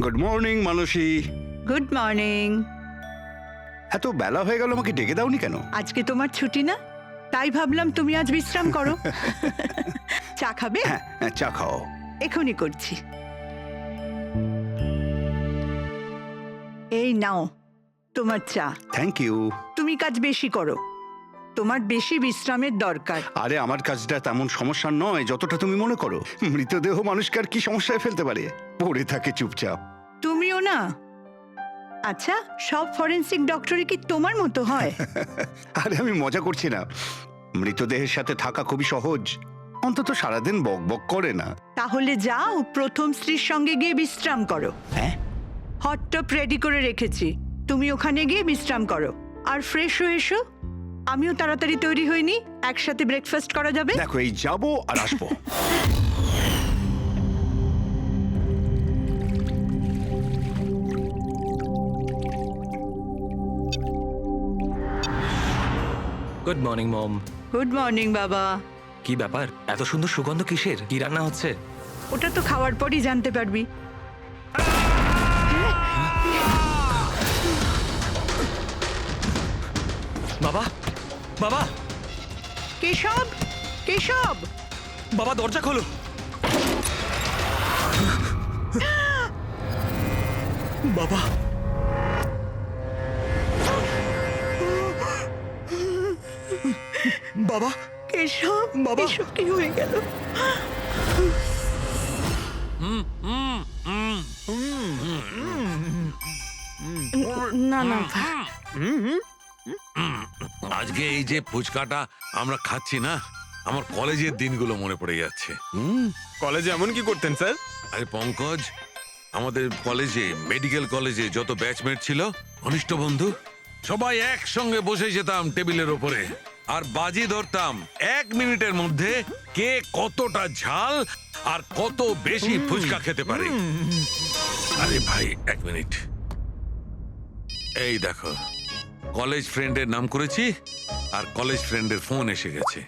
Good morning Manasi. Good morning. এত বেলা হয়ে গেল, আমাকে ডেকে দাওনি কেন? আজকে তোমার ছুটি না, তাই ভাবলাম তুমি আজ বিশ্রাম করো। চা খাবে? হ্যাঁ, চা খাও। এখনই করছি। এই নাও তোমার চা। Thank you. তুমি কাজ বেশি করো, তোমার বেশি বিশ্রামের দরকার। আরে আমার কাজটা তেমন সমস্যা নয় যতটা তুমি মনে করো। মৃতদেহ মানুষকে আর কি সমস্যায় ফেলতে পারে, পড়ে থাকে চুপচাপ। তুমিও না। আচ্ছা, সব ফরেনসিক ডক্টরই কি তোমার মতো হয়? আরে আমি মজা করছি না, মৃতদেহের সাথে থাকা খুবই সহজ, অন্তত সারাদিন বক বক করে না। তাহলে যাও প্রথম স্ত্রীর সঙ্গে গিয়ে বিশ্রাম করো। হ্যাঁ, হট টপ রেডি করে রেখেছি, তুমি ওখানে গিয়ে বিশ্রাম করো আর ফ্রেশ হয়ে এসো। আমিও তাড়াতাড়ি তৈরি হইনি, একসাথে ব্রেকফাস্ট করা যাবে। দেখো এই যাবো আর আসবো। Good morning mom. Good morning বাবা। কি ব্যাপার, এত সুন্দর সুগন্ধ কিসের? কি রান্না হচ্ছে? ওটা তো খাওয়ার পরই জানতে পারবি। বাবা, বাবা, কেশব, কেশব! বাবা দরজা খোলো। বাবা, বাবা, কেশব, বাবা! এসব কি হয়ে গেল? না না, আজকে এই যে ফুচকাটা আমরা খাচ্ছি না, আমার কলেজের দিনগুলো মনে পড়ে যাচ্ছে। কলেজে এমন কি করতেন স্যার? আরে পঙ্কজ, আমাদের কলেজে, মেডিকেল কলেজে যত ব্যাচমেট ছিল, ঘনিষ্ঠ বন্ধু, সবাই একসঙ্গে বসে যেতাম টেবিলের ওপরে আর বাজি ধরতাম 1 মিনিটের মধ্যে কে কতটা ঝাল আর কত বেশি ফুচকা খেতে পারে। আরে ভাই 1 মিনিট, এই দেখো কলেজ ফ্রেন্ডের নাম করেছি আর কলেজ ফ্রেন্ডের ফোন এসে গেছে।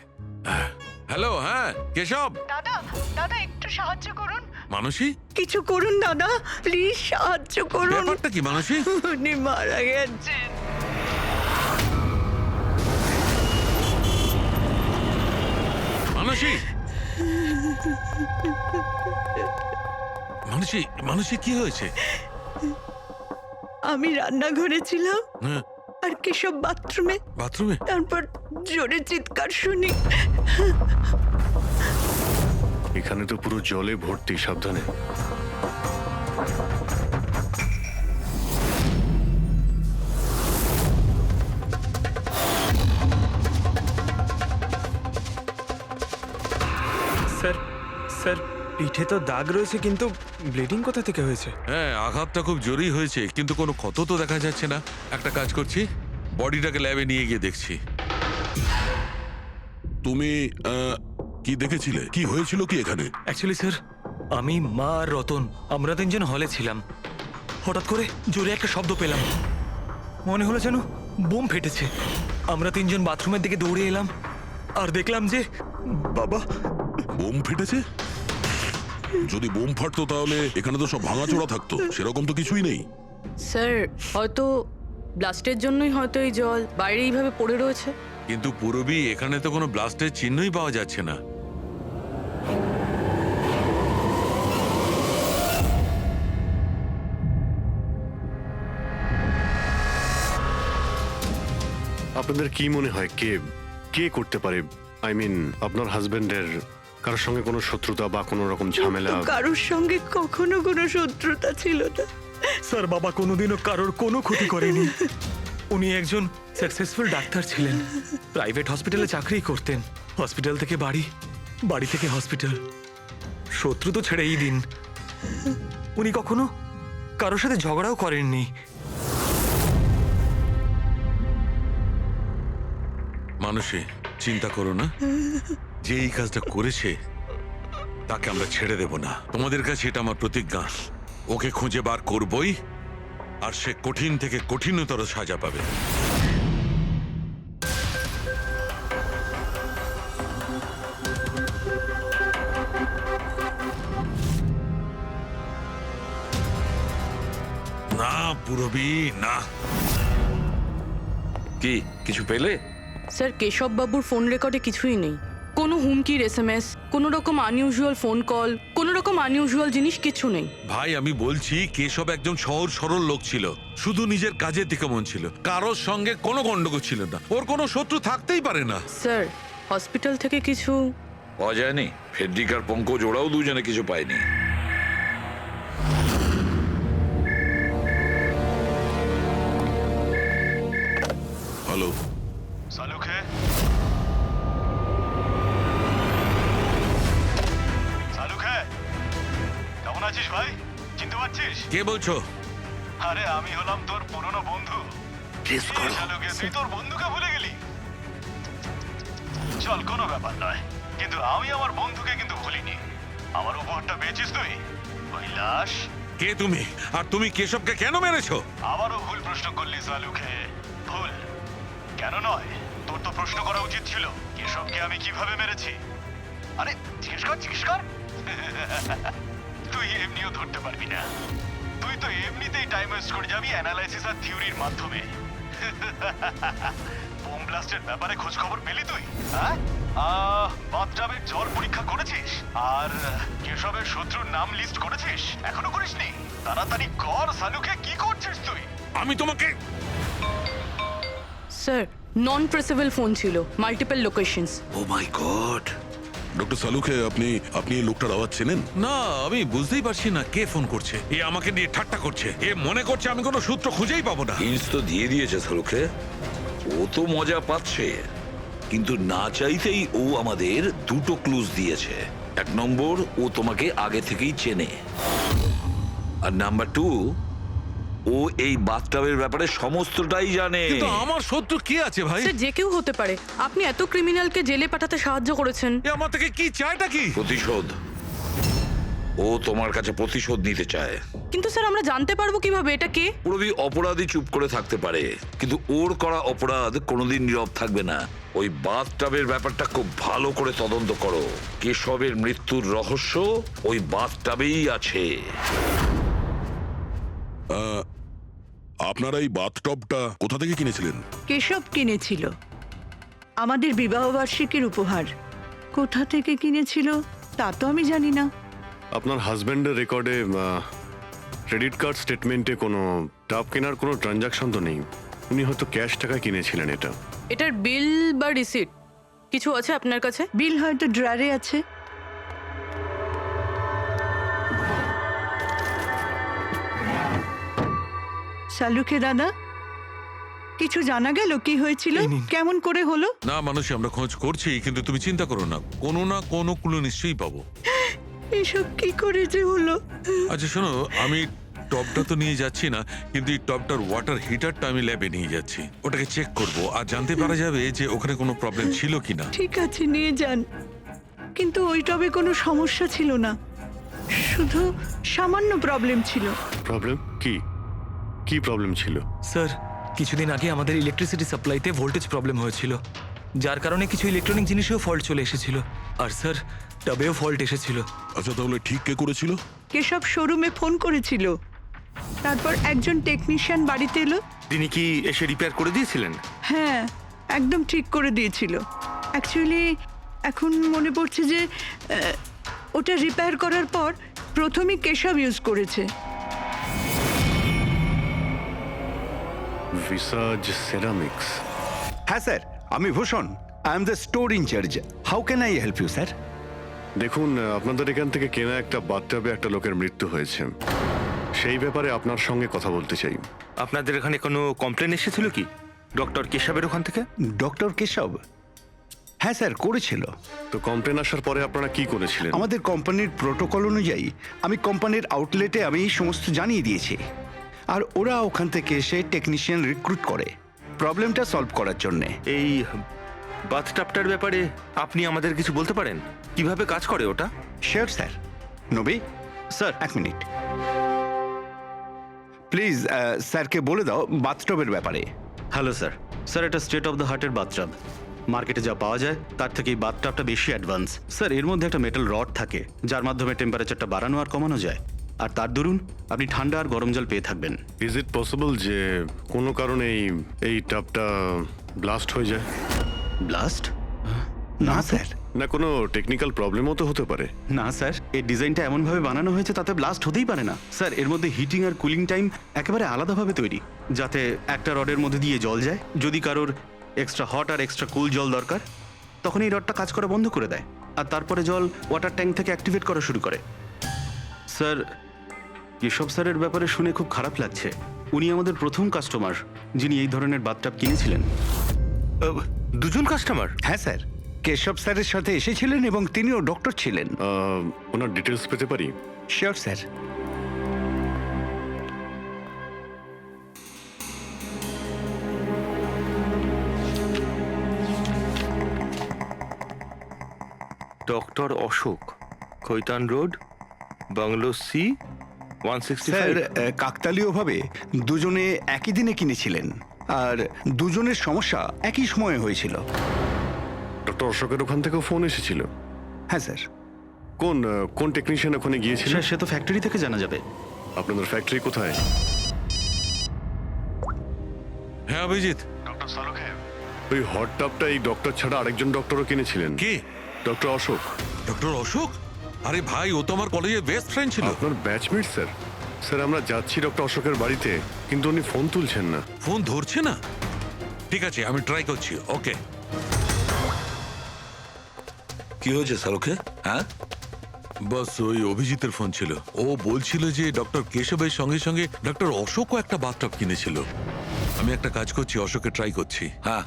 হ্যালো, হ্যাঁ কেশব। দাদা, দাদা একটু সাহায্য করুন। মানসী, কিছু করুন দাদা, প্লিজ সাহায্য করুন। ব্যাপারটা কি মানসী? উনি মারা গেছেন। মানসী, মানসী, মানসী কি হয়েছে? আমি রান্নাঘরে ছিলাম হ্যাঁ, আর কেশব বাথরুমে, বাথরুমে? তারপর জোরে চিৎকার শুনি। এখানে তো পুরো জলে ভর্তি, সাবধানে। স্যার, স্যার পিঠে তো দাগ রয়েছে, কিন্তু ব্লিডিং কোথা থেকে হয়েছে? হ্যাঁ, আঘাতটা খুব জোরেই হয়েছে, কিন্তু কোনো ক্ষত তো দেখা যাচ্ছে না। একটা কাজ করছি, বডিটাকে ল্যাবে নিয়ে গিয়ে দেখছি। তুমি কি দেখেছিলে? কি হয়েছিল কি এখানে? অ্যাকচুয়ালি স্যার, আমি, মা আর রতন আমরা 3 জন হলে ছিলাম। হঠাৎ করে জোরে একটা শব্দ পেলাম, মনে হলো যেন বোম ফেটেছে। আমরা 3 জন বাথরুমের দিকে দৌড়ে এলাম আর দেখলাম যে বাবা। বোম ফেটেছে? যদি বোম ফাটতো তাহলে এখানে তো সব ভাঙাচোরা থাকতো, সেরকম তো কিছুই নেই। স্যার, হয়তো ব্লাস্টের জন্যই হয়তো এই জল বাইরে এইভাবে পড়ে রয়েছে। কিন্তু পূরবী, এখানে তো কোনো ব্লাস্টের চিহ্নই পাওয়া যাচ্ছে না। আপনাদের কি মনে হয় কে কে করতে পারে? আই মিন, আপনার হাজবেন্ডের কারোর সঙ্গে কোনো শত্রুতা বা কোনো রকম ঝামেলা? তো কারোর সঙ্গে কখনো কোনো শত্রুতা ছিল না। স্যার, বাবা কোনোদিনও কারোর কোনো ক্ষতি করেনি। উনি একজন সাকসেসফুল ডাক্তার ছিলেন, প্রাইভেট হসপিটালে চাকরি করতেন। হসপিটাল থেকে বাড়ি, বাড়ি থেকে হসপিটাল। শত্রু তো ছেড়েই দিন, উনি কখনো কারোর সাথে ঝগড়াও করেননি। মানসী, চিন্তা করো না, যে এই কাজটা করেছে তাকে আমরা ছেড়ে দেব না। তোমাদের কাছে এটা আমার প্রতিজ্ঞা। ওকে খুঁজে বার করবই, আর সে কঠিন থেকে কঠিনতর সাজা পাবে। না পুরবি না। কি কিছু পেলে? স্যার কেশব বাবুর ফোন রেকর্ডে কিছুই নেই। কোনো হুমকির এসএমএস, কোনো রকম আনইউজুয়াল ফোন কল, কোনো রকম আনইউজুয়াল জিনিস কিছু নেই। ভাই আমি বলছি কেশব একজন সহজ সরল লোক ছিল, শুধু নিজের কাজের দিকে মন ছিল, কারোর সঙ্গে কোনো গন্ডগোল ছিল না, ওর কোনো শত্রু থাকতেই পারে না। স্যার হসপিটাল থেকে কিছু পাওয়া যায়নি? ফেডরিক আর পঙ্কজ ওরাও দুজনে কিছু পায়নি। হ্যালো, সালুখে সালুখে কেমন আছিস ভাই? চিনতে পারছিস? কে বলছো? আরে আমি হলাম তোর পুরনো বন্ধু। সালুখে তুই তোর বন্ধুকে ভুলে গেলি? চল কোনো ব্যাপার নয়, কিন্তু আমি আমার বন্ধুকে কিন্তু ভুলিনি। আমার উপহারটা পেয়েছিস তুই? ওই লাশ। কে তুমি? আর তুমি কেশবকে কেন মেরেছো? আবারও ভুল প্রশ্ন করলি সালুখে। ভুল কেন নয়, তোর তো প্রশ্ন করা উচিত ছিল কেশবকে আমি কিভাবে মেরেছি। আরে জিজ্ঞেস কর জিজ্ঞেস কর। তুই এমনিও ধরতে পারবি না, তুই তো এমনিতেই টাইম ওয়েস্ট করে যাবি অ্যানালাইসিস আর থিওরির মাধ্যমে। বোম ব্লাস্টের ব্যাপারে খোঁজ খবর পেলি তুই? হ্যাঁ, বাথটাবের জল পরীক্ষা করেছিস? আর কেশবের শত্রুর নাম লিস্ট করেছিস? এখনো করিসনি? তাড়াতাড়ি কর সালুকে, কি করছিস তুই? আমি তোমাকে স্যার নন প্রেসেবল ফোন ছিল, মাল্টিপল লোকেশনস। ও মাই গড! ডক্টর সালুখে, আপনি এই লোকটার আওয়াজ চেনেন? না, আমি বুঝতেই পারছি না কে ফোন করছে। এ আমাকে নিয়ে ঠাট্টা করছে, এ মনে করছে আমি কোনো সূত্র খুঁজেই পাবো না। হিন্টস তো দিয়ে দিয়েছে সালুখে, ও তো মজা পাচ্ছে, কিন্তু না চাইতেই ও আমাদের দুটো ক্লুজ দিয়েছে। 1 নম্বর, ও তোমাকে আগে থেকেই চেনে, আর নাম্বার 2, ও এই বাথটাবের ব্যাপারে সমস্তটাই জানে। কিন্তু আমার শত্রু কে আছে ভাই? স্যার যে কেউ হতে পারে। আপনি এত ক্রিমিনালকে জেলে পাঠাতে সাহায্য করেছেন। এ আমার থেকে কি চায়টা কি? প্রতিশোধ। ও তোমার কাছে প্রতিশোধ নিতে চায়। কিন্তু স্যার আমরা জানতে পারবো কিভাবে এটা কে? পুরোবি অপরাধী চুপ করে থাকতে পারে, কিন্তু ওর করা অপরাধ কোনোদিন নীরব থাকবে না। ওই বাথটাবের ব্যাপারটা খুব ভালো করে তদন্ত করো। কেশবের মৃত্যুর রহস্য ওই বাথটাবেই আছে। আপনারা এই বাথটবটা কোথা থেকে কিনেছিলেন? কেশব কিনেছিল, আমাদের বিবাহবার্ষিকীর উপহার। কোথা থেকে কিনেছিল তা তো আমি জানি না। আপনার হাজব্যান্ডের রেকর্ডে ক্রেডিট কার্ড স্টেটমেন্টে কোনো টাব কেনার কোনো ট্রানজাকশন তো নেই। উনি হয়তো ক্যাশ টাকায় কিনেছিলেন এটা। এটার বিল বা রিসিট কিছু আছে আপনার কাছে? বিল হয়তো ড্রয়ারে আছে। সালুখে দাদা, কিছু জানা গেল কি হয়েছিল, এই নিন। কেমন করে হলো? না মানুষ, আমরা খোঁজ করছি, কিন্তু তুমি চিন্তা করো না, কোনো না কোনো ক্লু নিশ্চয়ই পাবো। এসব কি করে যে হলো? আচ্ছা শোনো, আমি টপটা তো নিয়ে যাচ্ছি না, কিন্তু এই টপটার ওয়াটার হিটারটা আমি ল্যাবে নিয়ে যাচ্ছি। ওটাকে চেক করব আর জানতে পারা যাবে যে ওখানে কোনো প্রবলেম ছিল কিনা। ঠিক আছে, নিয়ে যান, কিন্তু ওই টবে কোনো সমস্যা ছিল না, শুধু সামান্য প্রবলেম ছিল। প্রবলেম কি? কি প্রবলেম ছিল? স্যার কিছুদিন আগে আমাদের ইলেকট্রিসিটি সাপ্লাইতে ভোল্টেজ প্রবলেম হয়েছিল, যার কারণে কিছু ইলেকট্রনিক জিনিসেও ফল্ট চলে এসেছিল। আর স্যার টবেও ফল্ট এসেছিল। আচ্ছা, তাহলে ঠিক কে করেছিল? কেশব শোরুমে ফোন করেছিল, তারপর একজন টেকনিশিয়ান বাড়িতে এলো। তিনি কি এসে রিপেয়ার করে দিয়েছিলেন? হ্যাঁ, একদম ঠিক করে দিয়েছিল। অ্যাকচুয়ালি এখন মনে পড়ছে যে ওটা রিপেয়ার করার পর প্রথমেই কেশব ইউজ করেছে। ভিসাজ সেরামিক্স। হ্যাঁ স্যার, আমি Bhushan, I am the store incharge. How can I help you sir? দেখুন, আপনাদের এখান থেকে কেনা একটা বাথটাবে একটা লোকের মৃত্যু হয়েছে, সেই ব্যাপারে আপনার সঙ্গে কথা বলতে চাই। আপনাদের এখানে কোনো কমপ্লেন এসেছিল কি ডক্টর কেশবের ওখান থেকে? ডক্টর কেশব? হ্যাঁ স্যার, করেছিল। তো কমপ্লেন আসার পরে আপনারা কি করেছিলেন? আমাদের কোম্পানির প্রোটোকল অনুযায়ী আমি কোম্পানির আউটলেটে আমি সমস্ত জানিয়ে দিয়েছি, আর ওরা ওখান থেকে এসে টেকনিশিয়ান রিক্রুট করে প্রবলেমটা সলভ করার জন্যে। এই বাথটাবটার ব্যাপারে আপনি আমাদের কিছু বলতে পারেন? কিভাবে কাজ করে ওটা? Sure sir. নবী স্যার, 1 মিনিট প্লিজ। স্যারকে বলে দাও বাথটবের ব্যাপারে। Hello sir. স্যার, এটা স্টেট অফ দ্য হার্টের বাথটাব। মার্কেটে যা পাওয়া যায় তার থেকে এই বাথটাবটা বেশি অ্যাডভান্স। স্যার, এর মধ্যে একটা মেটাল রড থাকে যার মাধ্যমে টেম্পারেচারটা বাড়ানো আর কমানো যায়। আর তার দরুন আপনি ঠান্ডা আর গরম জল পেয়ে থাকবেন। ইজ ইট পসিবল যে কোনো কারণে এই টাবটা ব্লাস্ট হয়ে যায়? ব্লাস্ট? না স্যার, না কোনো টেকনিক্যাল প্রবলেমও তো হতে পারে। না স্যার, এই ডিজাইনটা এমনভাবে বানানো হয়েছে তাতে ব্লাস্ট হতেই পারে না। স্যার, এর মধ্যে হিটিং আর কুলিং টাইম একেবারে আলাদাভাবে তৈরি, যাতে একটা রডের মধ্যে দিয়ে জল যায়। যদি কারোর এক্সট্রা হট আর এক্সট্রা কুল জল দরকার, তখন এই রডটা কাজ করা বন্ধ করে দেয়, আর তারপরে জল ওয়াটার ট্যাঙ্ক থেকে অ্যাক্টিভেট করা শুরু করে। স্যার, কেশব স্যারের ব্যাপারে শুনে খুব খারাপ লাগছে। উনি আমাদের প্রথম কাস্টমার যিনি এই ধরনের বাথটাব কিনেছিলেন। দুজন কাস্টমার? হ্যাঁ স্যার, কেশব স্যারের সাথে এসেছিলেন এবং তিনিও ডক্টর ছিলেন। ওনার ডিটেলস পেতে পারি? Sure sir. Doctor Ashok, Khaitan road, bungalow C, sir, 165। কাকতালীয়ভাবে দুজনে একই দিনে কিনেছিলেন, আর দুজনের সমস্যা একই সময়ে হয়েছিল। ডক্টর অশোকের ওখান থেকেও ফোন এসেছিল? হ্যাঁ স্যার। কোন টেকনিশিয়ান ওখানে গিয়েছিল? স্যার, সে তো ফ্যাক্টরি থেকে জানা যাবে। আপনাদের ফ্যাক্টরি কোথায়? হ্যাঁ অভিজিৎ। ডক্টর সালুখে, ওই হট টাবটা এই ডক্টর ছাড়া আরেকজন ডক্টরও কিনেছিলেন। কে? ডক্টর অশোক। ডক্টর অশোক? আরে ভাই, ও তো আমার কলেজের বেস্ট ফ্রেন্ড ছিল। আপনার ব্যাচমেট স্যার। স্যার, আমরা যাচ্ছি ডক্টর অশোকের বাড়িতে, কিন্তু উনি ফোন তুলছেন না। ফোন ধরছে না? ঠিক আছে, আমি ট্রাই করছি। ওকে। কি হয়েছে সালুখে? হ্যাঁ, বাস ওই অভিজিতের ফোন ছিল। ও বলছিল যে ডক্টর কেশবের সঙ্গে সঙ্গে ডক্টর অশোকও একটা বাথটব কিনেছিল। আমি একটা কাজ করছি, অশোকে ট্রাই করছি। হ্যাঁ।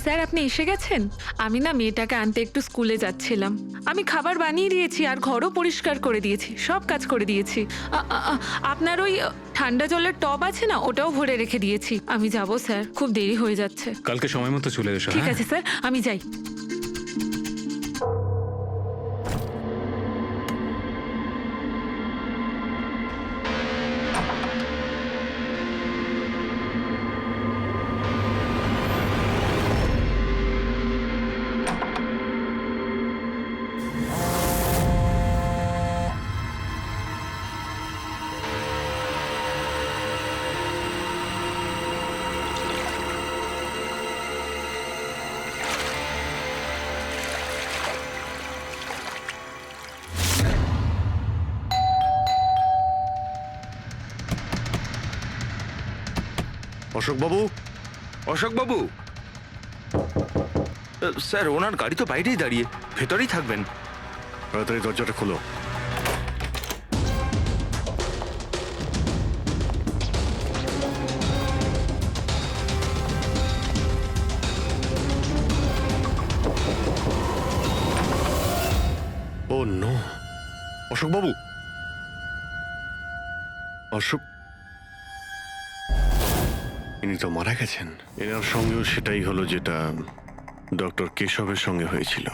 স্যার, আপনি এসে গেছেন? আমি না মেয়েটাকে আনতে একটু স্কুলে যাচ্ছিলাম। আমি খাবার বানিয়ে দিয়েছি আর ঘরও পরিষ্কার করে দিয়েছি, সব কাজ করে দিয়েছি। আপনার ওই ঠান্ডা জলের টব আছে না, ওটাও ভরে রেখে দিয়েছি। আমি যাব স্যার, খুব দেরি হয়ে যাচ্ছে। কালকে সময় মতো চলে এসো। ঠিক আছে স্যার, আমি যাই। অশোক বাবু। অশোক বাবু, স্যার ওনার গাড়ি তো বাইরেই দাঁড়িয়ে, ভেতরেই থাকবেন। তাড়াতাড়ি দরজাটা খোলো। ও নো, অশোক বাবু। অশোক, ইনি তো মারা গেছেন। এনার সঙ্গেও সেটাই হলো যেটা ডক্টর কেশবের সঙ্গে হয়েছিল।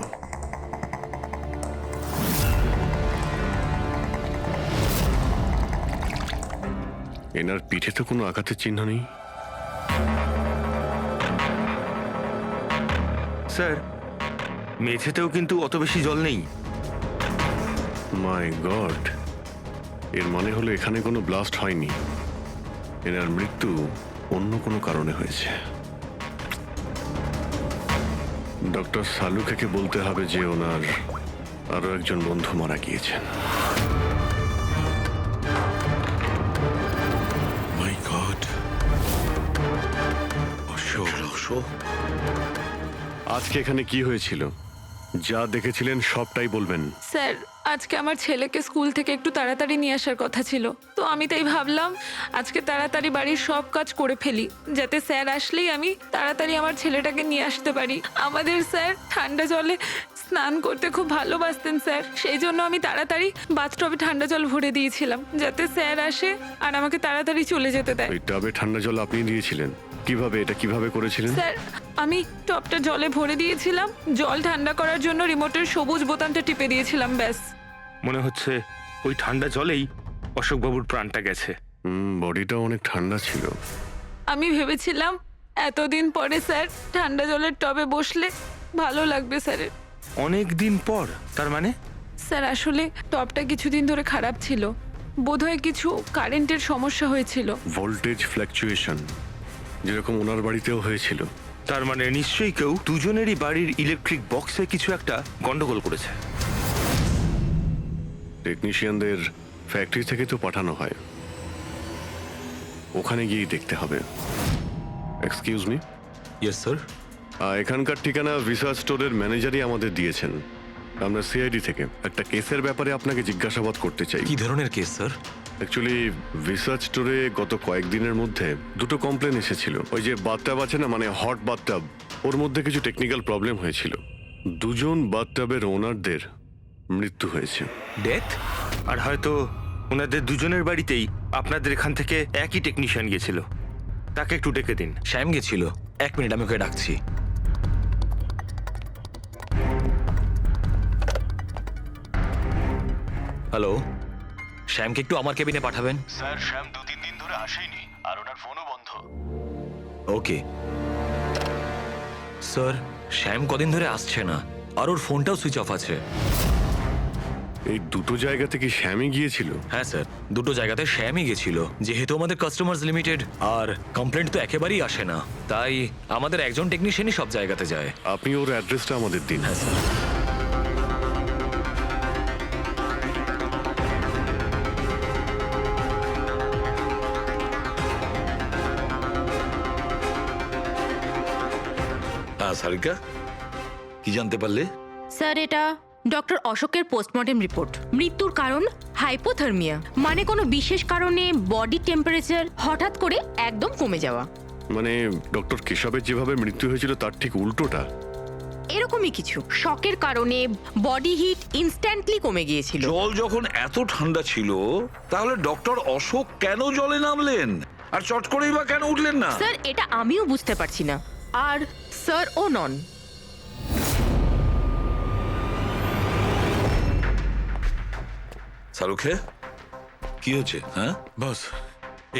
এনার পিঠে তো কোনো আঘাতের চিহ্ন নেই। স্যার, মেঝেতেও কিন্তু অত বেশি জল নেই। মাই গড, এর মানে হলো এখানে কোনো ব্লাস্ট হয়নি। এনার মৃত্যু অন্য কোনো কারণে হয়েছে। ডক্টর সালুখেকে বলতে হবে যে ওনার আরো একজন বন্ধু মারা গিয়েছেন। মাই গড। অশোক। অশোক, আজকে এখানে কি হয়েছিল? যা দেখেছিলেন সবটাই বলবেন। স্যার, আজকে আমার ছেলেকে স্কুল থেকে একটু তাড়াতাড়ি নিয়ে আসার কথা ছিল, তো আমি তাই ভাবলাম আজকে তাড়াতাড়ি বাড়ির সব কাজ করে ফেলি, যাতে স্যার আসলেই আমি তাড়াতাড়ি আমার ছেলেটাকে নিয়ে আসতে পারি। আমাদের স্যার ঠান্ডা জলে স্নান করতে খুব ভালোবাসতেন স্যার, সেই জন্য আমি তাড়াতাড়ি বাথটবে ঠান্ডা জল ভরে দিয়েছিলাম, যাতে স্যার আসে আর আমাকে তাড়াতাড়ি চলে যেতে দেয়। ওই টাবে ঠান্ডা জল আপনি দিয়েছিলেন? কিভাবে, এটা কিভাবে করেছিলেন? স্যার, আমি টবটা জলে ভরে দিয়েছিলাম, জল ঠান্ডা করার জন্য রিমোটের সবুজ বোতামটা টিপে দিয়েছিলাম, ব্যাস। মনে হচ্ছে ওই ঠান্ডা জলেই অশোকবাবুর প্রাণটা গেছে। বডিটা অনেক ঠান্ডা ছিল। আমি ভেবেছিলাম এতদিন পরে স্যার ঠান্ডা জলের টবে বসলে ভালো লাগবে স্যারের। অনেক দিন পর, তার মানে? স্যার আসলে টবটা কিছুদিন ধরে খারাপ ছিল, বোধহয় কিছু কারেন্টের সমস্যা হয়েছিল। ভোল্টেজ ফ্ল্যাকচুয়েশন, যেরকম ওনার বাড়িতেও হয়েছিল। তার মানে নিশ্চয়ই কেউ দুজনেরই বাড়ির ইলেকট্রিক বক্সে কিছু একটা গন্ডগোল করেছে। টেকনিশিয়ানদের ফ্যাক্টরি থেকে তো পাঠানো হয়, ওখানে গিয়েই দেখতে হবে। Excuse me, yes sir. এখানকার ঠিকানা ভিসা স্টোরের ম্যানেজারই আমাদের দিয়েছেন। আমরা সিআইডি থেকে একটা কেসের ব্যাপারে আপনাকে জিজ্ঞাসাবাদ করতে চাই। কি ধরনের কেস স্যার? অ্যাকচুয়ালি ভিসা স্টোরে গত কয়েকদিনের মধ্যে দুটো কমপ্লেন এসেছিল। ওই যে বাথটাব আছে না, মানে হট বাথটাব, ওর মধ্যে কিছু টেকনিক্যাল প্রবলেম হয়েছিল। দুজন বাথটাবের ওনারদের মৃত্যু হয়েছে। ডেথ? আর হয়তো ওনাদের দুজনের বাড়িতেই আপনাদের এখান থেকে একই টেকনিশিয়ান গিয়েছিল। তাকে একটু ডেকে দিন। শ্যাম গেছিল। 1 মিনিট, আমি ওকে ডাকছি। হ্যালো, শ্যামকে একটু আমার কেবিনে পাঠাবেন। স্যার শ্যাম 2-3 দিন ধরে আসেনি আর ওনার ফোনও বন্ধ। ওকে স্যার, শ্যাম কদিন ধরে আসছে না আর ওর ফোনটাও সুইচ অফ আছে। এই দুটো জায়গা থেকে শ্যামই গিয়েছিল? হ্যাঁ স্যার, দুটো জায়গাতে শ্যামই গেছিল। যেহেতু আমাদের কাস্টমার্স লিমিটেড আর কমপ্লেন্ট তো একেবারেই আসে না, তাই আমাদের একজন টেকনিশিয়ানই সব জায়গাতে যায়। আপনি ওর অ্যাড্রেসটা আমাদের দিন। হ্যাঁ স্যার। হ্যাঁ সারিকা, কি জানতে পারলে? স্যার, এটা ডক্টর অশোকের পোস্টমর্টেম রিপোর্ট। মৃত্যুর কারণ হাইপোথার্মিয়া, মানে কোনো বিশেষ কারণে বডি টেম্পারেচার হঠাৎ করে একদম কমে যাওয়া। মানে ডক্টর কেশবের যেভাবে মৃত্যু হয়েছিল তার ঠিক উল্টোটা? এরকমই কিছু। শকের কারণে বডি হিট ইনস্ট্যান্টলি কমে গিয়েছিল। জল যখন এত ঠান্ডা ছিল, তাহলে ডক্টর অশোক কেন জলে নামলেন আর চট করেই বা কেন উঠলেন না? স্যার, এটা আমিও বুঝতে পারছি না। আর স্যার ও নন। শাহরুখে, কি হচ্ছে? হ্যাঁ বস,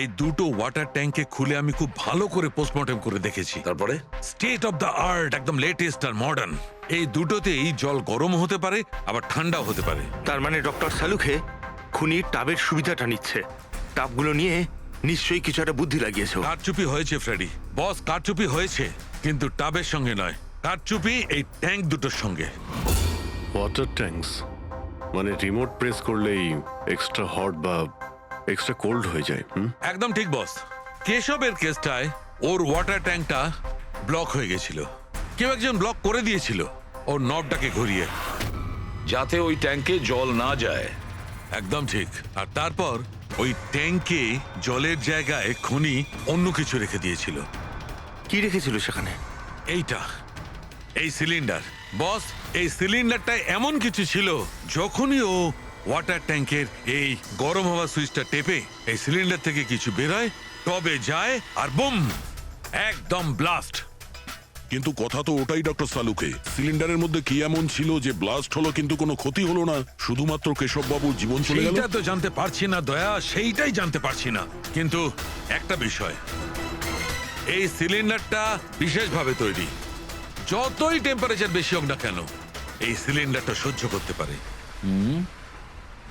এই দুটো ওয়াটার ট্যাঙ্কে খুলে আমি খুব ভালো করে পোস্টমর্টেম করে দেখেছি। তারপরে স্টেট অফ দ্য আর্ট, একদম লেটেস্ট আর মডার্ন। এই দুটোতেই জল গরম হতে পারে, আবার ঠান্ডাও হতে পারে। তার মানে ডক্টর সালুখে খুনির টাবের সুবিধাটা নিচ্ছে। টাবগুলো নিয়ে নিশ্চয়ই কিছু একটা বুদ্ধি লাগিয়েছে। কারচুপি হয়েছে ফ্রেডি বস, কারচুপি হয়েছে, কিন্তু টাবের সঙ্গে নয়। কারচুপি এই ট্যাঙ্ক দুটোর সঙ্গে। ওয়াটার ট্যাঙ্কস মানে রিমোট প্রেস করলেই এক্সট্রা হট বা এক্সট্রা কোল্ড হয়ে যায়। একদম ঠিক বস। কেশবের কেসটায় ওর ওয়াটার ট্যাঙ্কটা ব্লক হয়ে গেছিল। কেউ একজন ব্লক করে দিয়েছিল ওর নবটাকে ঘুরিয়ে, যাতে ওই ট্যাঙ্কে জল না যায়। একদম ঠিক। আর তারপর ওই ট্যাঙ্কে জলের জায়গায় খুনি অন্য কিছু রেখে দিয়েছিল। কি রেখেছিল সেখানে? এইটা, এই সিলিন্ডার। বস, এই সিলিন্ডারটা এমন কিছু ছিল, যখনই ও ওয়াটার ট্যাঙ্কের এই গরম হওয়া সুইচটা টেপে এই সিলিন্ডার থেকে কিছু বেরোয়, টবে যায় আর বুম, একদম ব্লাস্ট। কিন্তু কথা তো ওটাই ডক্টর সালুকে, সিলিন্ডারের মধ্যে কি এমন ছিল যে ব্লাস্ট হলো কিন্তু কোনো ক্ষতি হলো না, শুধুমাত্র কেশববাবুর জীবন চলে গেল? সেইটা তো জানতে পারছি না দয়া, সেইটাই জানতে পারছি না। কিন্তু একটা বিষয়, এই সিলিন্ডারটা বিশেষভাবে তৈরি। যতই টেম্পারেচার বেশি হোক না কেন, এই সিলিন্ডারটা সহ্য করতে পারে।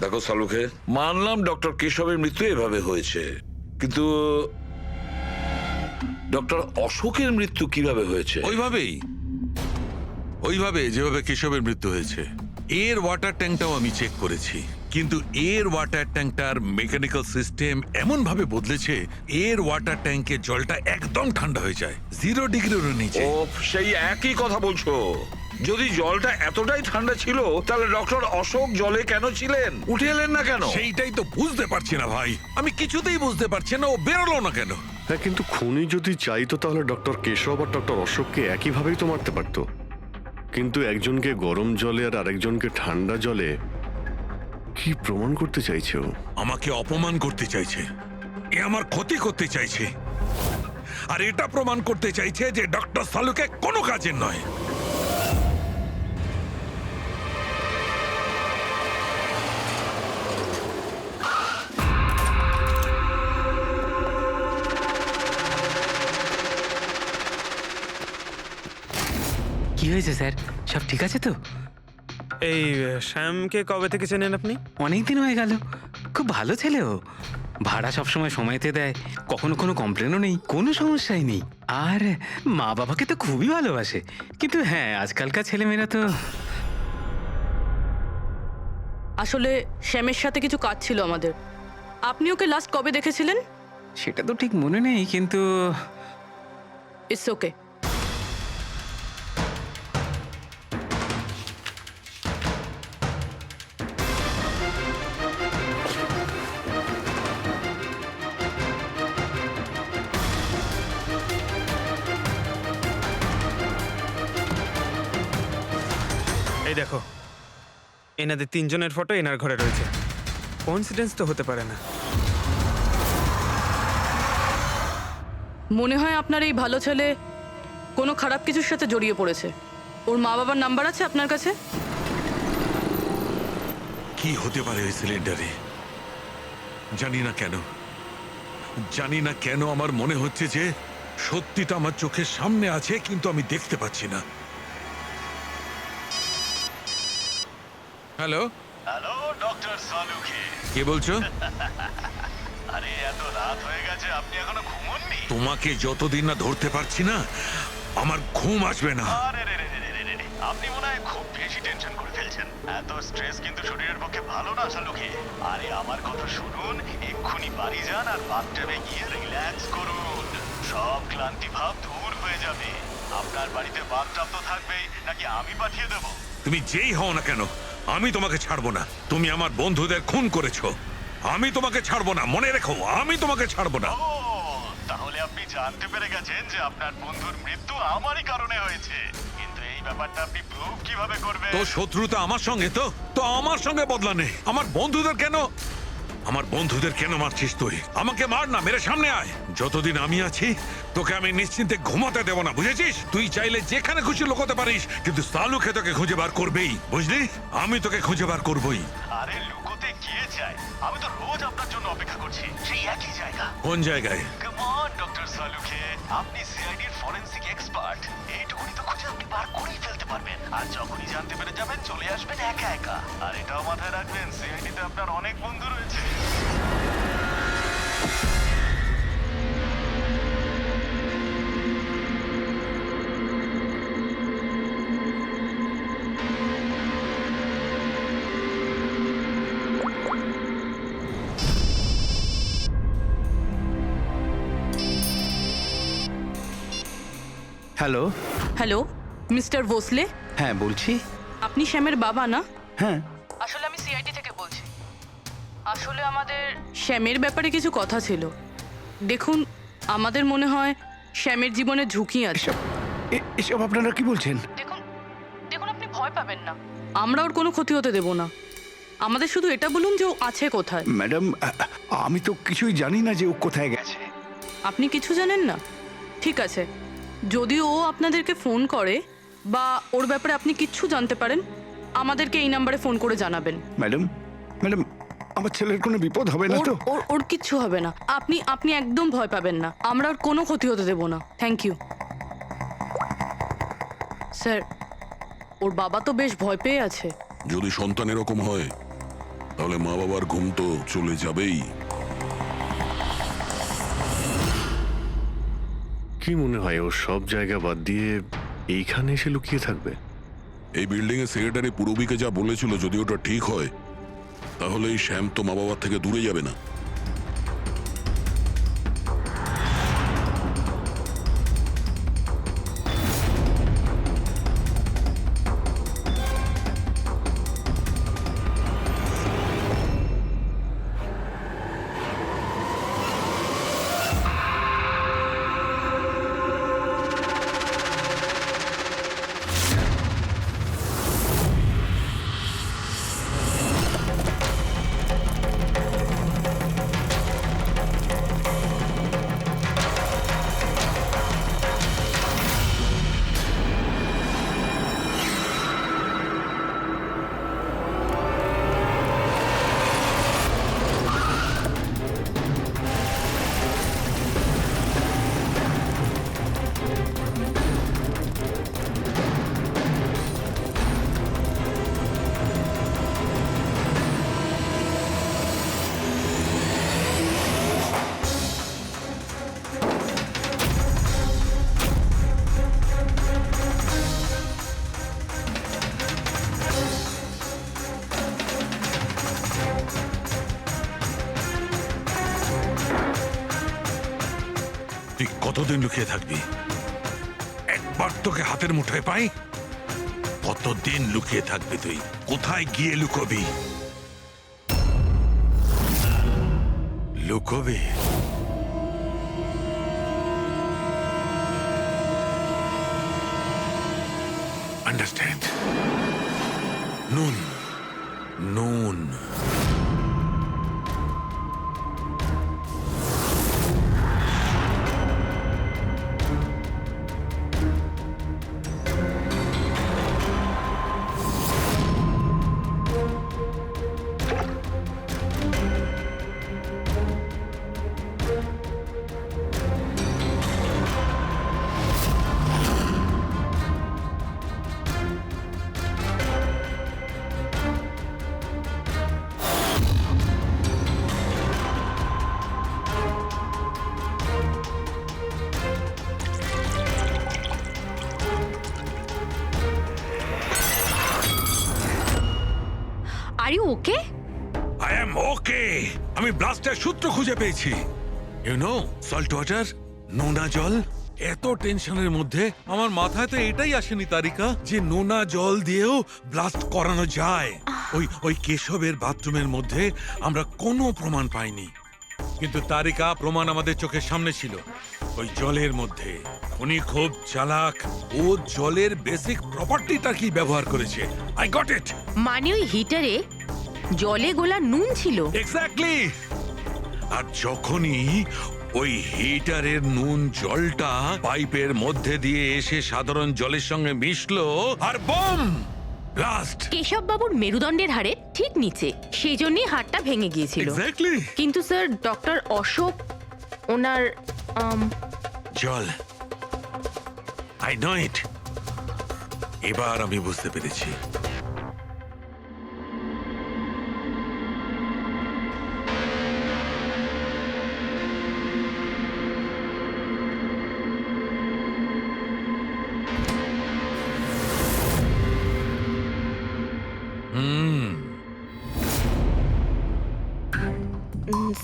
দেখো সালুখে, মানলাম ডক্টর কেশবের মৃত্যু এভাবে হয়েছে, কিন্তু ডক্টর অশোকের মৃত্যু কিভাবে হয়েছে? ওইভাবে যেভাবে কেশবের মৃত্যু হয়েছে। এর ওয়াটার ট্যাঙ্কটাও আমি চেক করেছি, কিন্তু এর ওয়াটার ট্যাঙ্কটার মেকানিক্যাল সিস্টেম এমন ভাবে বদলেছে, এর ওয়াটার ট্যাঙ্কের জলটা একদম ঠান্ডা হয়ে যায় 0 ডিগ্রিরও নিচে। ও, সেই একই কথা বলছো। যদি জলটা এতটাই ঠান্ডা ছিল, তাহলে ডক্টর অশোক জলে কেন ছিলেন? উঠে এলেন না কেন? সেইটাই তো বুঝতে পারছি না ভাই, আমি কিছুতেই বুঝতে পারছি না ও বেরোলো না কেন। হ্যাঁ, কিন্তু খুনি যদি চাইতো তাহলে ডক্টর কেশব আর ডক্টর অশোককে একইভাবেই তো মারতে পারতো। কিন্তু একজনকে গরম জলে আর আরেকজনকে ঠান্ডা জলে কি প্রমাণ করতে চাইছে ও? আমাকে অপমান করতে চাইছে, এ আমার ক্ষতি করতে চাইছে, আর এটা প্রমাণ করতে চাইছে যে ডক্টর সালুকে কোনো কাজের নয়। কি হয়েছে স্যার, সব ঠিক আছে তো? এই শ্যামকে কবে থেকে চেনেন আপনি? অনেক দিন হয়ে গেল, খুব ভালো ছেলে ও। ভাড়া সবসময় সময়তে দেয়, কখনো কোনো কমপ্লেনও নেই, কোনো সমস্যাই নেই। আর মা বাবাকে তো খুবই ভালোবাসে। কিন্তু হ্যাঁ, আজকালকার ছেলেমেয়েরা তো... আসলে শ্যামের সাথে কিছু কাজ ছিল আমাদের। আপনি ওকে লাস্ট কবে দেখেছিলেন? সেটা তো ঠিক মনে নেই, কিন্তু ইটস ওকে। এই দেখো, এনাদের তিনজনের ফটো এনার ঘরে রয়েছে। কোইন্সিডেন্স তো হতে পারে না। মনে হয় আপনার এই ভালো ছেলে কোনো খারাপ কিছুর সাথে জড়িয়ে পড়েছে। ওর মা বাবার নাম্বার আছে আপনার কাছে? কি হতে পারে ওই সিলিন্ডারে? জানি না কেন আমার মনে হচ্ছে যে সত্যিটা আমার চোখের সামনে আছে, কিন্তু আমি দেখতে পাচ্ছি না। Hello hello doctor Salukhe. কে বলছো? আরে এত রাত হয়ে গেছে, আপনি এখনো ঘুমোননি? তোমাকে যতদিন না ধরতে পারছি না, আমার ঘুম আসবে না। আরে রে রে রে রে রে রে, আপনি মনে হয় খুব বেশি টেনশন করে ফেলছেন। এত স্ট্রেস কিন্তু শরীরের পক্ষে ভালো না সালুখে। আরে আমার কথা শুনুন, এক্ষুনি বাড়ি যান আর বাথটাবে গিয়ে রিল্যাক্স করুন। সব ক্লান্তি ভাব দূর হয়ে যাবে। আপনার বাড়িতে বাথটাব তো থাকবেই, নাকি আমি পাঠিয়ে দেবো? তুমি যেই হও না কেন, আমি তোমাকে ছাড়বো না। তুমি আমার বন্ধুদের খুন করেছো, আমি তোমাকে ছাড়বো না। মনে রেখো, আমি তোমাকে ছাড়বো না। ও, তাহলে আপনি জানতে পেরে গেছেন যে আপনার বন্ধুর মৃত্যু আমারই কারণে হয়েছে। কিন্তু এই ব্যাপারটা আপনি প্রুভ কিভাবে করবেন? তো শত্রুতা আমার সঙ্গে, তো আমার সঙ্গে বদলা নে। আমার বন্ধুদের কেন মারছিস তুই? আমাকে মার না, মেরে সামনে আয়। যতদিন আমি আছি তোকে আমি নিশ্চিন্তে ঘুমাতে দেব না, বুঝেছিস? তুই চাইলে যেখানে খুশি লুকোতে পারিস, কিন্তু সালুকে তোকে খুঁজে বার করবেই, বুঝলি? আমি তোকে খুঁজে বার করবই। আরে লুকোতে গিয়ে যায়, আমি তো রোজ আপনার জন্য অপেক্ষা করছি, সেই একই জায়গা। কোন জায়গায়? কাম অন ডক্টর সালুখে, আপনি সিআইডির ফরেনসিক এক্সপার্ট। এইটুকুনি তো খুঁজে আপনি বার করেই ফেলতে পারবেন। আর যখনই জানতে পেরে যাবেন, চলে আসবেন একা একা। আর এটাও মাথায় রাখবেন, সিআইডিতে আপনার অনেক বন্ধু রয়েছে। হ্যালো। Hello, mister Bhosle? হ্যাঁ বলছি। আপনি শ্যামের বাবা না? হ্যাঁ। আসলে আমি সিআইডি থেকে বলছি। আসলে আমাদের শ্যামের ব্যাপারে কিছু কথা ছিল। দেখুন, আমাদের মনে হয় শ্যামের জীবনে ঝুঁকি আছে। এসব আপনারা কি বলছেন? দেখুন আপনি ভয় পাবেন না, আমরা ওর কোনো ক্ষতি হতে দেব না। আমাদের শুধু এটা বলুন যে ও আছে কোথায়। ম্যাডাম, আমি তো কিছুই জানি না যে ও কোথায় গেছে। আপনি কিছু জানেন না? ঠিক আছে, যদি ও আপনাদেরকে ফোন করে বা ওর ব্যাপারে আপনি কিচ্ছু জানতে পারেন, আমাদেরকে এই নাম্বারে ফোন করে জানাবেন। ম্যাডাম, আমার ছেলের কোনো বিপদ হবে না তো? ওর কিচ্ছু হবে না। আপনি একদম ভয় পাবেন না, আমরা ওর কোনো ক্ষতি হতে দেব না। Thank you sir. ওর বাবা তো বেশ ভয় পেয়ে আছে। যদি সন্তান এরকম হয়, তাহলে মা বাবার ঘুম তো চলে যাবেই। কি মনে হয় ও সব জায়গা বাদ দিয়ে এইখানে এসে লুকিয়ে থাকবে? এই বিল্ডিং এর সেক্রেটারি পূরবীকে যা বলেছিল, যদি ওটা ঠিক হয়, তাহলে এই শ্যাম তো মা বাবার থেকে দূরে যাবে না। তুই কতদিন লুকিয়ে থাকবি? একবার তোকে হাতের মুঠোয় পাই, কতদিন লুকিয়ে থাকবি তুই? কোথায় গিয়ে লুকোবি? লুকোবি? আন্ডারস্ট্যান্ড? নুন, নুন। Are you okay? I am okay. আমি ব্লাস্টের সূত্র খুঁজে পেয়েছি। ইউ নো, সল্ট ওয়াটার, নোনা জল। এত টেনশনের মধ্যে আমার মাথায় তো এটাই আসেনি তারিকা যে নোনা জল দিয়েও ব্লাস্ট করানো যায়। ওই কেশবের বাথরুমের মধ্যে আমরা কোনো প্রমাণ পাইনি, কিন্তু তারিকা প্রমাণ আমাদের চোখের সামনে ছিল। ওই জলের মধ্যে উনি খুব চালাক, ও জলের বেসিক প্রপার্টিটা কি ব্যবহার করেছে। I got it. মানে ওই হিটারে জলে গোলা নুন ছিল? এক্স্যাক্টলি। আর যখনই ওই হিটারের নুন জলটা পাইপের মধ্যে দিয়ে এসে সাধারণ জলের সঙ্গে মিশলো, আর বম ব্লাস্ট। কেশব বাবুর মেরুদণ্ডের হাড়ে ঠিক নিচে, সেই জন্যই হাড়টা ভেঙে গিয়েছিল। এক্স্যাক্টলি। কিন্তু স্যার, ডক্টর অশোক ওনার জল, আই নো ইট। এবার আমি বুঝতে পেরেছি।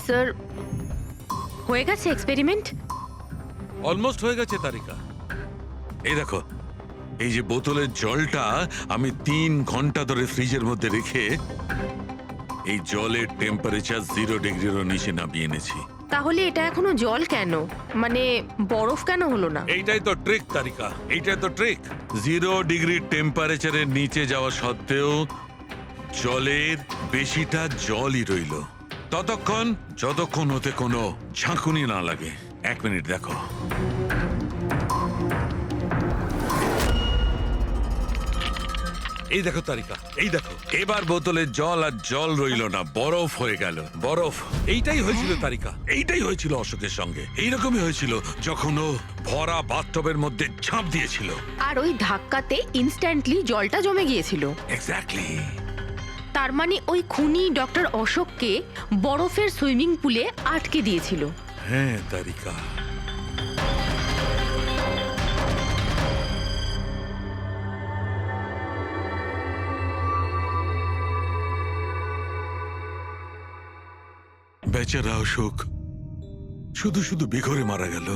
স্যার, হয়ে গেছে এক্সপেরিমেন্ট? অলমোস্ট হয়ে গেছে তারিকা। এই দেখো, এই যে বোতলের জলটা আমি 3 ঘন্টা ধরে ফ্রিজের মধ্যে রেখে এই জলের টেম্পারেচার 0 ডিগ্রিরও নিচে নামিয়ে এনেছি। তাহলে এটা এখনো জল কেন? মানে বরফ কেন হলো না? এইটাই তো ট্রিক তারিকা, এইটাই তো ট্রিক। 0 ডিগ্রি টেম্পারেচারের নিচে যাওয়া সত্ত্বেও জলের বেশিটা জলই রইল ততক্ষণ যতক্ষণ ওতে কোনো ঝাঁকুনি না লাগে। 1 মিনিট দেখো। এই দেখো তারিকা, এই দেখো, এবার বোতলের জল আর জল রইল না, বরফ হয়ে গেল। বরফ। এইটাই হয়েছিল তারিকা, এইটাই হয়েছিল অশোকের সঙ্গে। এইরকমই হয়েছিল যখন ও ভরা বাথটবের মধ্যে ঝাঁপ দিয়েছিল। আর ওই ধাক্কাতে ইনস্ট্যান্টলি জলটা জমে গিয়েছিল। এক্স্যাক্টলি। তার মানে ওই খুনি ডক্টর অশোককে বরফের সুইমিং পুলে আটকে দিয়েছিল। হ্যাঁ তারিকা। বেচারা অশোক শুধু শুধু বেঘরে মারা গেল,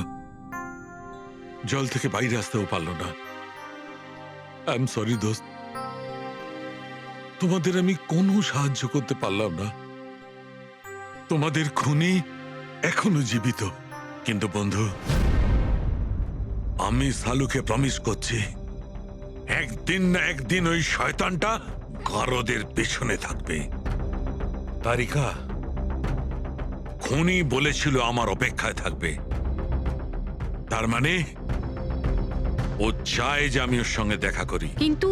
জল থেকে বাইরে আসতেও পারলো না। আই এম সরি দোস্ত, তোমাদের আমি কোনো সাহায্য করতে পারলাম না। তোমাদের খুনি এখনো জীবিত। কিন্তু বন্ধু, আমি সালুকে প্রমিস করছি, একদিন না একদিন ওই শয়তানটা গারদের পেছনে থাকবে। তারিকা, খুনি বলেছিল আমার অপেক্ষায় থাকবে, তার মানে ও চায় যে আমি ওর সঙ্গে দেখা করি। কিন্তু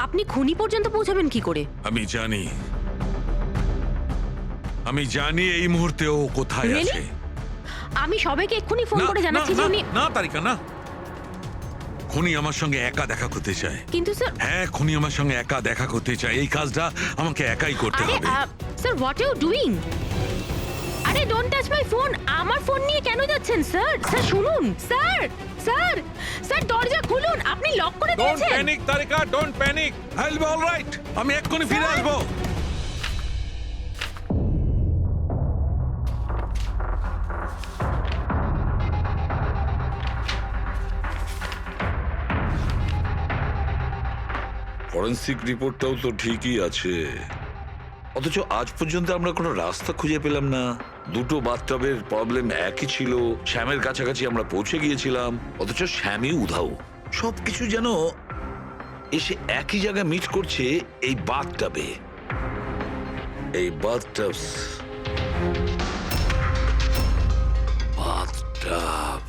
আপনি খুনি পর্যন্ত পৌঁছাবেন কি করে? আমি জানি এই মুহূর্তে ও কোথায় Really? আছে। আমি সবাইকে এক্ষুনি ফোন করে জানাচ্ছি যে উনি... না তারিকা, না। খুনি আমার সঙ্গে একা দেখা করতে চায়। কিন্তু স্যার... হ্যাঁ, খুনি আমার সঙ্গে একা দেখা করতে চায়। এই কাজটা আমাকে একাই করতে আরে হবে। Sir, what are you doing? আরে ডোন্ট টাচ মাই ফোন। আমার ফোন নিয়ে কেন যাচ্ছেন স্যার? স্যার শুনুন, স্যার স্যার স্যার দরজা খুলুন। আপনি লক করে ডোন্ট দিয়েছেন। Panic Tarika, don't panic. I will be alright. আমি এক্ষুনি ফিরে আসবো। ফরেন্সিক রিপোর্টটাও তো ঠিকই আছে, অথচ আজ পর্যন্ত আমরা কোনো রাস্তা খুঁজে পেলাম না। দুটো বাথটবের প্রবলেম একই ছিল, শ্যামের কাছাকাছি আমরা পৌঁছে গিয়েছিলাম, অথচ শ্যামই উধাও। সবকিছু যেন এসে একই জায়গায় মিট করছে এই বাথটবে। এই বাথটব বাথটব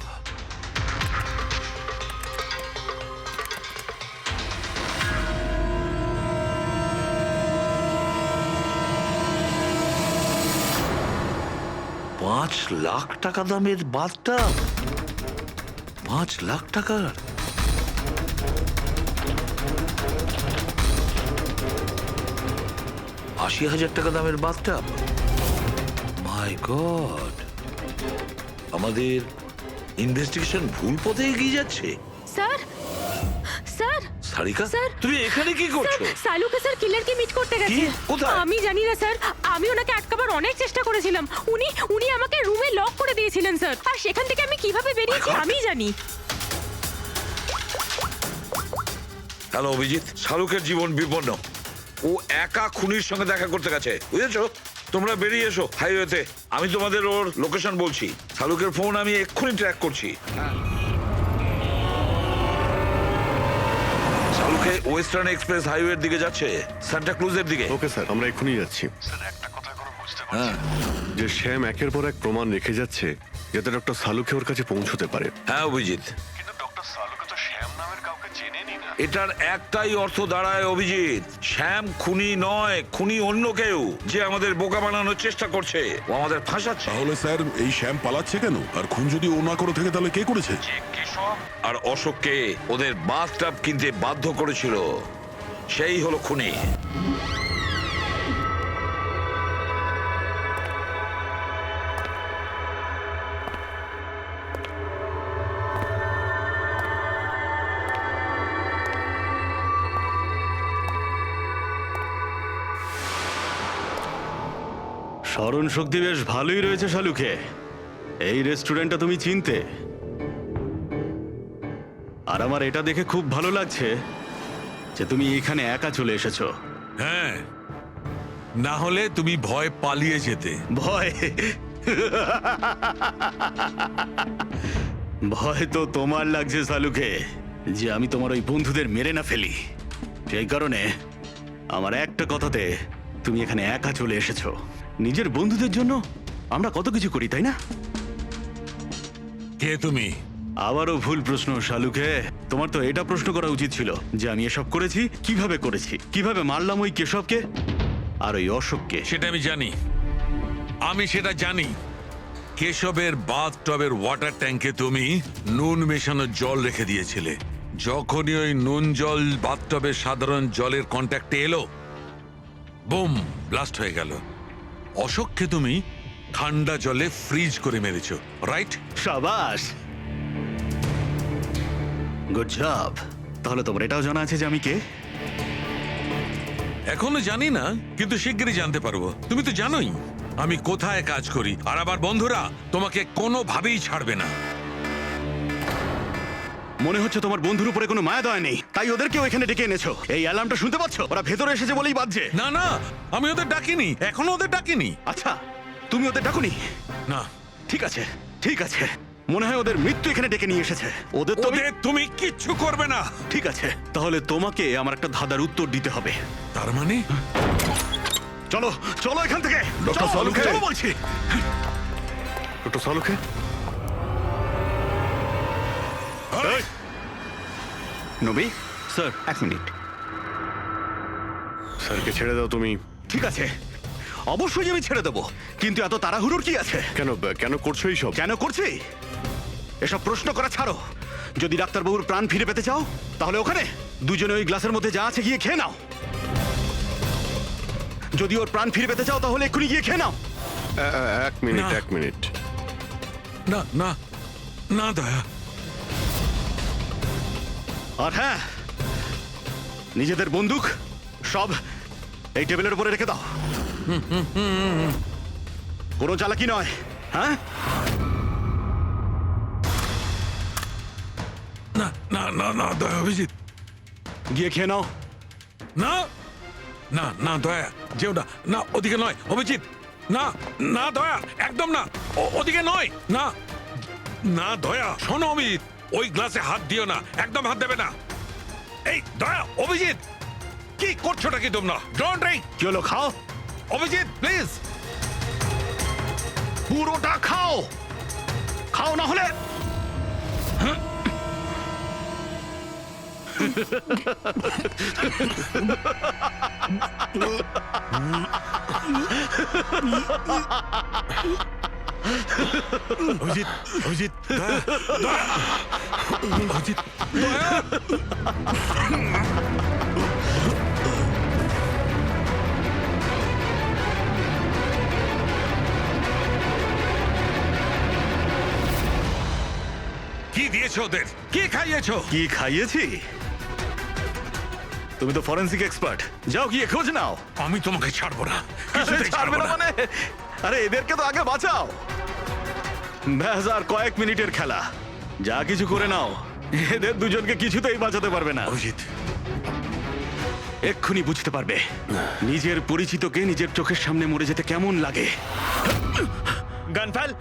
$5,00,000 দামের বাথটব, 5,00,000 টাকার। $80,000 দামের বাথটব। মাই গড, আমাদের ইনভেস্টিগেশন ভুল পথে এগিয়ে যাচ্ছে। স্যার স্যার সারিকা, স্যার, তুমি এখানে কি করছো? সালুকে স্যার কিলারকে মিট করতে গেছে। কি? কোথায়? আমি জানি না স্যার, আমি ওনাকে আটকাবার অনেক চেষ্টা করেছিলাম। উনি আমাকে রুমে লক করে দিয়েছিলেন স্যার, আর সেখান থেকে আমি কিভাবে বেরিয়েছি আমি জানি। হ্যালো অভিজিৎ, শাহরুখের জীবন বিপন্ন। ও একা খুনির সঙ্গে দেখা করতে গেছে, বুঝেছো? তোমরা বেরিয়ে এসো হাইওয়েতে, আমি তোমাদের ওর লোকেশন বলছি। শাহরুখের ফোন আমি এক্ষুনি ট্র্যাক করছি। শাহরুখে ওয়েস্টার্ন এক্সপ্রেস হাইওয়ের দিকে যাচ্ছে, সান্টা ক্রুজের দিকে। ওকে স্যার, আমরা এক্ষুনি যাচ্ছি। হ্যাঁ যে শ্যাম একের পর এক প্রমাণ রেখে যাচ্ছে যাতে ডক্টর সালুকে ওর কাছে পৌঁছতে পারে। হ্যাঁ অভিজিৎ, কিন্তু ডক্টর সালুকে তো শ্যাম নামের কাউকে চেনেনি না। এটার একটাই অর্থ দাঁড়ায় অভিজিৎ, শ্যাম খুনি নয়, খুনি অন্য কেউ, যে আমাদের বোকা বানানোর চেষ্টা করছে, ও আমাদের ফাঁসাচ্ছে। তাহলে স্যার এই শ্যাম পালাচ্ছে কেন? আর খুন যদি ও না করে থাকে তাহলে কে করেছে? আর অশোককে ওদের বাথটব কিনতে বাধ্য করেছিল, সেই হলো খুনি। স্মরণ শক্তি বেশ ভালোই রয়েছে শালুকে। এই রেস্টুরেন্টটা তুমি চিনতে, আর আমার এটা দেখে খুব ভালো লাগছে যে তুমি এখানে একা চলে এসেছো। হ্যাঁ, না হলে তুমি ভয় পালিয়ে যেতে। ভয়? ভয় তো তোমার লাগছে শালুকে, যে আমি তোমার ওই বন্ধুদের মেরে না ফেলি। সেই কারণে আমার একটা কথাতে তুমি এখানে একা চলে এসেছো। নিজের বন্ধুদের জন্য আমরা কত কিছু করি, তাই না? কে তুমি? আবারও ভুল প্রশ্ন শালুকে। তোমার তো এটা প্রশ্ন করা উচিত ছিল যে আমি এসব করেছি, কিভাবে করেছি, কিভাবে মারলাম ওই কেশবকে আর ওই অশোককে। সেটা আমি জানি, আমি সেটা জানি। কেশবের বাথটবের ওয়াটার ট্যাঙ্কে তুমি নুন মেশানো জল রেখে দিয়েছিলে। যখনই ওই নুন জল বাথটবের সাধারণ জলের কন্ট্যাক্টে এলো, বুম, ব্লাস্ট হয়ে গেল। অশোককে তুমি ঠান্ডা জলে ফ্রিজ করে মেরেছো, রাইট? সাবাস, গুড জব। তাহলে তোমার এটাও জানা আছে যে আমি কে? এখনো জানি না, কিন্তু শিগগিরই জানতে পারবো। তুমি তো জানোই আমি কোথায় কাজ করি, আর আবার বন্ধুরা তোমাকে কোনোভাবেই ছাড়বে না। মনে হচ্ছে তোমার বন্ধুর উপরে কোনো মায়া দয়া নেই, তাই ওদেরকেও এখানে ডেকে এনেছো। এই অ্যালার্মটা শুনতে পাচ্ছ? ওরা ভেতরে এসেছে বলেই বাজছে। না না, আমি ওদের ডাকিনি, এখনো ওদের ডাকিনি। আচ্ছা, তুমি ওদের ডাকুনি? না। ঠিক আছে, ঠিক আছে। মনে হয় ওদের মৃত্যু এখানে ডেকে নিয়ে এসেছে। ওদের তো তুমি কিচ্ছু করবে না। ঠিক আছে, তাহলে তোমাকে আমার একটা ধাঁধার উত্তর দিতে হবে। তার মানে? চলো চলো এখান থেকে। ডক্টর সালুকে, চলো বলছি। ডক্টর সালুকে, নবী, স্যার এক মিনিট। স্যারকে ছেড়ে দাও তুমি। ঠিক আছে, অবশ্যই আমি ছেড়ে দেবো, কিন্তু এত তাড়াহুড়োর কি আছে? কেন কেন করছো এইসব? কেন করছি এসব প্রশ্ন করা ছাড়ো। যদি ডাক্তারবাবুর প্রাণ ফিরে পেতে চাও তাহলে ওখানে দুজনে ওই গ্লাসের মধ্যে যা আছে গিয়ে খেয়ে নাও। যদি ওর প্রাণ ফিরে পেতে চাও তাহলে এক্ষুনি গিয়ে খেয়ে নাও। এক মিনিট, না। এক মিনিট। না না না দয়া। আর হ্যাঁ, নিজেদের বন্দুক সব এই টেবিলের উপরে রেখে দাও। কোনো চালাকি নয়, হ্যাঁ? না না না না দয়া, অভিজিৎ। গিয়ে খেয়ে নাও, না না না দয়া যেও না, না ওদিকে নয় অভিজিৎ, না না দয়া একদম না, ওদিকে নয়, না না দয়া শোনো অভিজিৎ, ওই গ্লাসে হাত দিও না, একদম হাত দেবে না। এই দয়া অভিজিৎ কি করছোটা কি তোমরা? Don't drink. কি হলো, খাও, অভিজিৎ প্লিজ। পুরোটা খাও, খাও না হলে অভিজিৎ অভিজিৎ দয়া দয়া অভিজিৎ দয়া। কি দিয়েছো ওদের? কি খাইয়েছো? কি খাইয়েছি? তুমি তো ফরেন্সিক এক্সপার্ট, যাও গিয়ে খোঁজ নাও। আমি তোমাকে ছাড়বো না, কিছুতেই ছাড়বে না মানে? আরে এদেরকে তো আগে বাঁচাও। ব্যাস আর কয়েক মিনিটের খেলা, যা কিছু করে নাও, এদের দুজনকে কিছুতেই বাঁচাতে পারবে না। অভিজিৎ এক্ষুনি বুঝতে পারবে নিজের পরিচিতকে নিজের চোখের সামনে মরে যেতে কেমন লাগে। গান ফেল।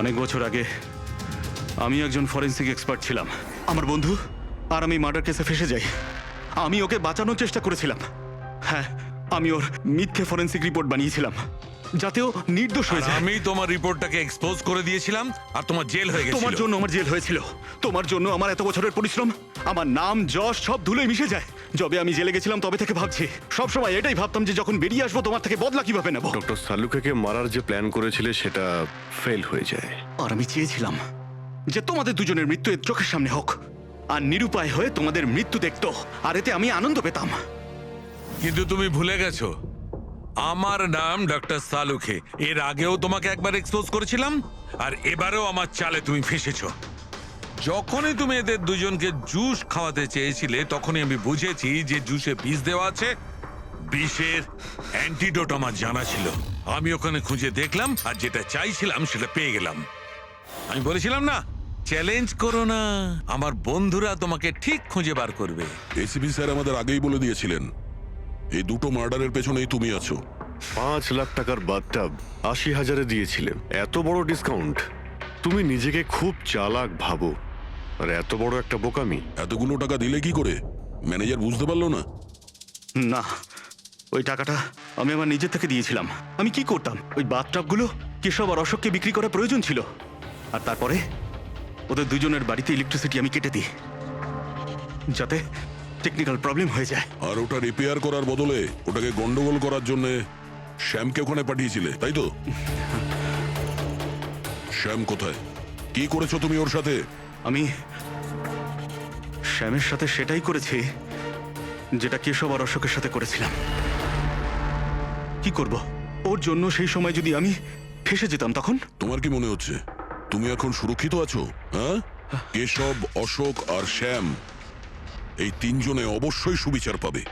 অনেক বছর আগে আমি একজন ফরেন্সিক এক্সপার্ট ছিলাম। আমার বন্ধু আর আমি মার্ডার কেসে ফেসে যাই। আমি ওকে বাঁচানোর চেষ্টা করেছিলাম। হ্যাঁ, আমি ওর মিথ্যে ফরেন্সিক রিপোর্ট বানিয়েছিলাম যাতে ও নির্দোষ হয়ে যায়। আমি তোমার রিপোর্টটাকে এক্সপোজ করে দিয়েছিলাম আর তোমার জেল হয়ে গেছিল। তোমার জন্য আমার জেল হয়েছিল, তোমার জন্য আমার এত বছরের পরিশ্রম, আমার নাম যশ সব ধুলোয় মিশে যায়। যবে আমি জেলে গেছিলাম তবে থেকে ভাবছি, সবসময় এটাই ভাবতাম যে যখন বেরিয়ে আসবো তোমার থেকে বদলা কিভাবে নেব। ডক্টর সালুকেকে মারার যে প্ল্যান করেছিলে সেটা ফেল হয়ে যায়। আর আমি চেয়েছিলাম যে তোমাদের দুজনের মৃত্যু এর চোখের সামনে হোক, আর নিরুপায় হয়ে তোমাদের মৃত্যু দেখতো, আর এতে আমি আনন্দ পেতাম। কিন্তু তুমি ভুলে গেছো আমার নাম ডক্টর সালুখে। এর আগেও তোমাকে একবার এক্সপোজ করেছিলাম আর এবারেও আমার চালে তুমি ফেসেছো। যখনই তুমি এদের দুজনকে জুস খাওয়াতে চেয়েছিলে তখনই আমি বুঝেছি যে জুসে বিষ দেওয়া আছে। বিষের অ্যান্টিডোট আমার জানা ছিল। আমি ওখানে খুঁজে দেখলাম আর যেটা চাইছিলাম সেটা পেয়ে গেলাম। আমি বলেছিলাম না, চ্যালেঞ্জ করো না, আমার বন্ধুরা তোমাকে ঠিক খুঁজে বার করবে। এসিপি স্যার আমাদের আগেই বলে দিয়েছিলেন এই দুটো মার্ডারের পেছনেই তুমি আছো। 5 লাখ টাকার বাথটাব 80,000-এ দিয়েছিলে, এত বড় ডিসকাউন্ট। তুমি নিজেকে খুব চালাক ভাবো, আর এত বড় একটা বোকামি। এতগুলো টাকা দিলে কি করে? ম্যানেজার বুঝতে পারলো না? না, ওই টাকাটা আমি আমার নিজের থেকে দিয়েছিলাম। আমি কি করতাম, ওই বাথটাবগুলো কেশব আর অশোককে বিক্রি করা প্রয়োজন ছিল, আর তারপরে ওদের দুজনের বাড়িতে ইলেকট্রিসিটি আমি কেটে দিই যাতে টেকনিক্যাল প্রবলেম হয়ে যায়। আর ওটা রিপেয়ার করার বদলে ওটাকে গন্ডগোল করার জন্য শ্যামকে ওখানে পাঠিয়েছিলে, তাই তো? শ্যাম কোথায়? কি করেছো তুমি ওর সাথে? আমি শ্যামের সাথে সেটাই করেছি যেটা কেশব আর অশোকের সাথে করেছিলাম। কি করব, ওর জন্য সেই সময় যদি আমি ফেসে যেতাম তখন? তোমার কি মনে হচ্ছে তুমি এখন সুরক্ষিত আছো? হ্যাঁ, কেশব, অশোক আর শ্যাম এই তিনজনে অবশ্যই সুবিচার পাবে।